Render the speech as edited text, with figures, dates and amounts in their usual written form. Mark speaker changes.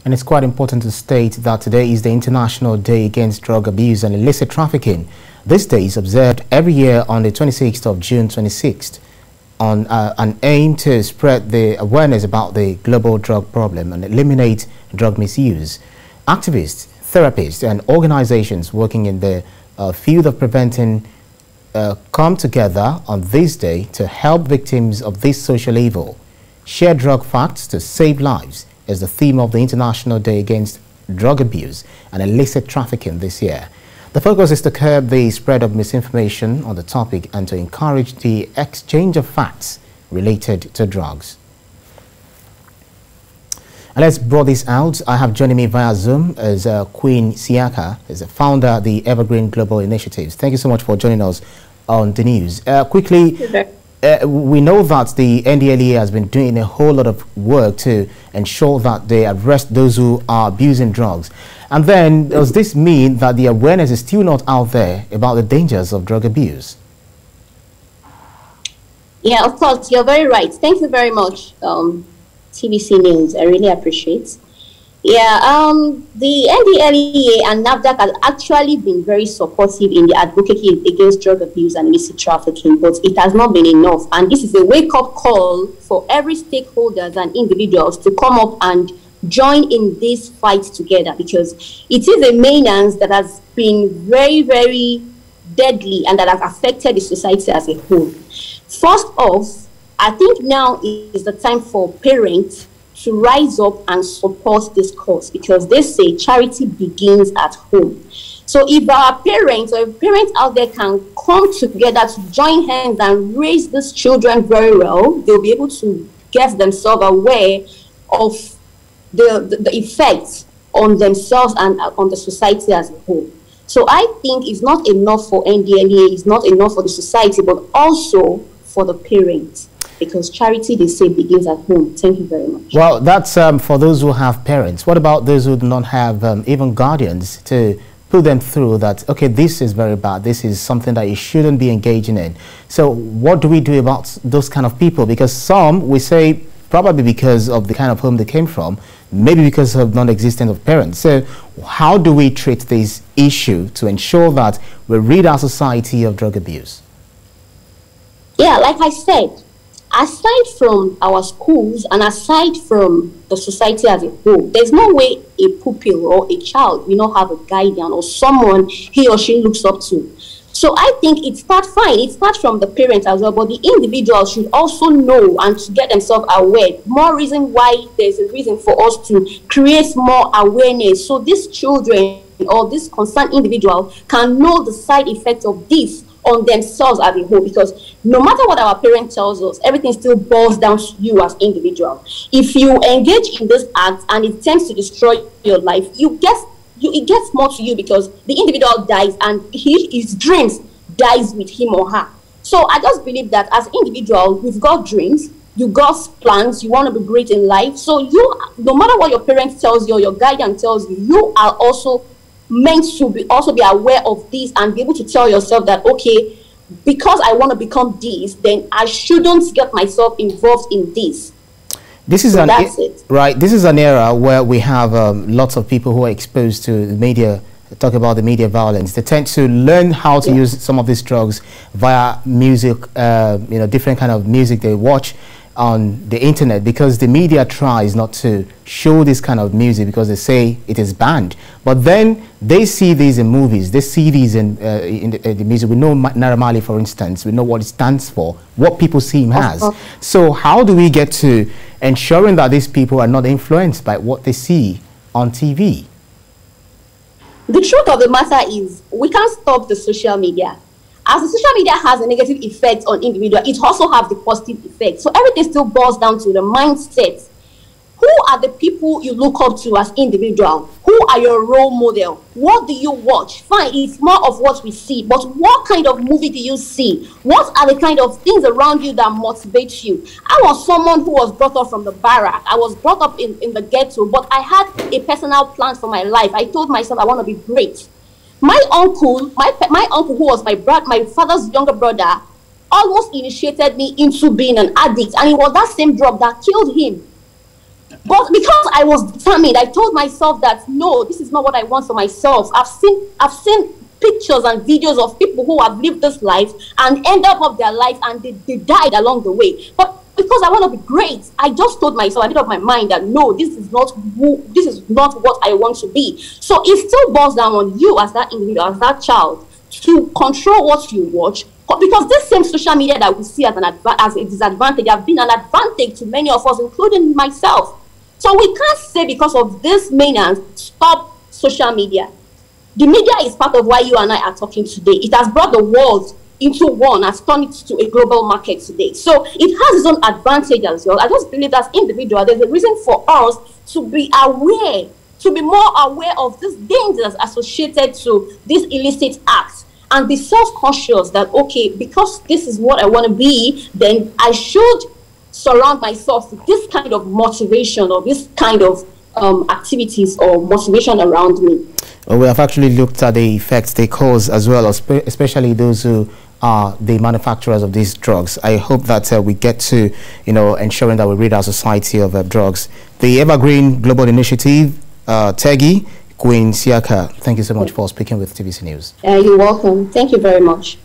Speaker 1: And it's quite important to state that today is the International Day Against Drug Abuse and Illicit Trafficking. This day is observed every year on the 26th of June 26th on an aim to spread the awareness about the global drug problem and eliminate drug misuse. Activists, therapists and organizations working in the field of preventing come together on this day to help victims of this social evil. Share drug facts to save lives is the theme of the International Day Against Drug Abuse and Illicit Trafficking this year. The focus is to curb the spread of misinformation on the topic and to encourage the exchange of facts related to drugs. And let's draw this out. I have joining me via Zoom as Queen Siaka, as a founder of the Evergreen Global Initiatives. Thank you so much for joining us on the news. Quickly, we know that the NDLEA has been doing a whole lot of work to ensure that they arrest those who are abusing drugs. And then does this mean that the awareness is still not out there about the dangers of drug abuse?
Speaker 2: Yeah, of course, you're very right. Thank you very much, TVC News. I really appreciate. Yeah, the NDLEA and NAFDAC have actually been very supportive in the advocacy against drug abuse and illicit trafficking, but it has not been enough. And this is a wake-up call for every stakeholders and individuals to come up and join in this fight together, because it is a menace that has been very, very deadly and that has affected the society as a whole. First off, I think now is the time for parents to rise up and support this cause, because they say charity begins at home. So if our parents or if parents out there can come together to join hands and raise these children very well, they'll be able to get themselves aware of the effects on themselves and on the society as a whole. So I think it's not enough for NDLEA, it's not enough for the society, but also for the parents. Because charity, they say, begins at home. Thank you very much.
Speaker 1: Well, that's for those who have parents. What about those who do not have even guardians to put them through that, okay, this is very bad, this is something that you shouldn't be engaging in? So what do we do about those kind of people? Because some, we say, probably because of the kind of home they came from, maybe because of non-existence of parents. So how do we treat this issue to ensure that we rid our society of drug abuse?
Speaker 2: Yeah, like I said, aside from our schools and aside from the society as a whole, there's no way a pupil or a child will not have a guardian or someone he or she looks up to. So I think it starts fine. It starts from the parents as well, but the individual should also know and to get themselves aware. More reason why there's a reason for us to create more awareness, so these children or this concerned individual can know the side effects of this on themselves as a whole, because no matter what our parent tells us, everything still boils down to you as individual. If you engage in this act and it tends to destroy your life, it gets more to you, because the individual dies and his dreams dies with him or her. So I just believe that as an individual, we've got dreams, you got plans, you want to be great in life. So you, no matter what your parents tells you or your guardian tells you, you are also meant to be aware of this and be able to tell yourself that, okay, because I want to become this, then I shouldn't get myself involved in this.
Speaker 1: This is right. This is an era where we have lots of people who are exposed to the media. Talk about the media violence. They tend to learn how to use some of these drugs via music, different kind of music they watch on the internet, because the media tries not to show this kind of music because they say it is banned. But then they see these in movies, they see these in the music. We know Naira Marley, for instance, we know what it stands for, what people see him as. So how do we get to ensuring that these people are not influenced by what they see on TV?
Speaker 2: The truth of the matter is, we can't stop the social media. As the social media has a negative effect on individuals, it also has the positive effect. So everything still boils down to the mindset. Who are the people you look up to as individual? Who are your role model? What do you watch? Fine, it's more of what we see, but what kind of movie do you see? What are the kind of things around you that motivate you? I was someone who was brought up from the barrack. I was brought up in the ghetto, but I had a personal plan for my life. I told myself I want to be great. My uncle, my uncle, who was my father's younger brother, almost initiated me into being an addict, and it was that same drug that killed him. But because I was determined, I told myself that no, this is not what I want for myself. I've seen pictures and videos of people who have lived this life and end up of their life and they died along the way. But because I want to be great, I just told myself, I made up my mind that no, this is not what I want to be. So it still boils down on you as that individual, as that child, to control what you watch. Because this same social media that we see as a disadvantage have been an advantage to many of us, including myself. So we can't say because of this menace, stop social media. The media is part of why you and I are talking today. It has brought the world into one, has turned it to a global market today. So it has its own advantage as well. I just believe as individual, there's a reason for us to be aware, to be more aware of these dangers associated to these illicit acts, and be self-conscious that, okay, because this is what I want to be, then I should surround myself with this kind of motivation or this kind of activities or motivation around me.
Speaker 1: Well, we have actually looked at the effects they cause as well, especially those who are the manufacturers of these drugs. I hope that we get to, ensuring that we rid our society of drugs. The Evergreen Global Initiative, TEGI, Queen Siaka, thank you so much for speaking with TVC News.
Speaker 2: You're welcome. Thank you very much.